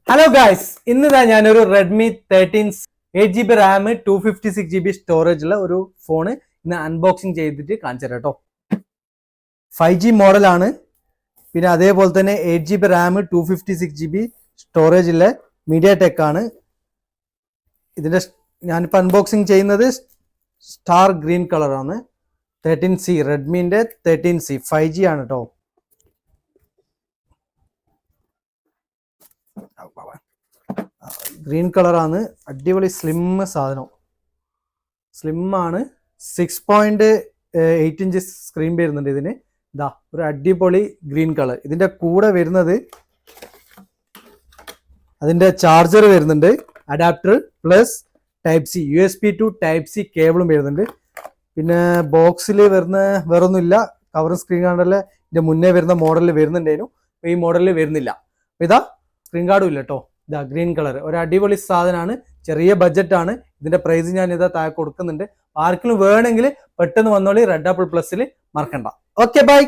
Hello guys, ഇന്നിതാ ഞാനൊരു Redmi 13 8GB Ram 256GB storage ഉള്ള ഒരു ഫോണ് ഇന്ന് അൺബോക്സിങ് ചെയ്തിട്ട് കാണിച്ചു തരാം കേട്ടോ. 5G മോഡലാണ്. പിന്നെ അതേപോലെ തന്നെ 8GB റാം 256GB സ്റ്റോറേജ് ഉള്ള മീഡിയ ടെക് ആണ്. ഇതിന്റെ ഞാനിപ്പോൾ അൺബോക്സിങ് ചെയ്യുന്നത് സ്റ്റാർ ഗ്രീൻ കളറാണ്. 13C, റെഡ്മിന്റെ 13C 5G ആണ് കേട്ടോ. ഗ്രീൻ കളറാണ്, അടിപൊളി സ്ലിം സാധനം. സ്ലിം ആണ്. 6.8 ഇഞ്ച് സ്ക്രീൻ വരുന്നുണ്ട് ഇതിന്. ഇതാ ഒരു അടിപൊളി ഗ്രീൻ കളർ. ഇതിന്റെ കൂടെ വരുന്നത് അതിന്റെ ചാർജർ വരുന്നുണ്ട്, adapter plus type C, USB to type C കേബിളും വരുന്നുണ്ട്. പിന്നെ ബോക്സിൽ വരുന്ന വേറൊന്നുമില്ല. കവറും സ്ക്രീൻ ഗാർഡല്ലേ ഇതിന്റെ മുന്നേ വരുന്ന മോഡലിൽ വരുന്നുണ്ടായിരുന്നു, ഈ മോഡലിൽ വരുന്നില്ല. ഇതാ സ്ക്രീൻ ഗാർഡും ഇല്ല കേട്ടോ. ഇതാ ഗ്രീൻ കളർ, ഒരു അടിപൊളി സാധനമാണ്. ചെറിയ ബഡ്ജറ്റാണ്. ഇതിന്റെ പ്രൈസ് ഞാൻ ഇതാ താഴെ കൊടുക്കുന്നുണ്ട്. ആർക്കെങ്കിലും വേണമെങ്കിൽ പെട്ടെന്ന് വന്നോളി. റെഡ് ആപ്പിൾ പ്ലസിൽ മറക്കണ്ട. Okay, by.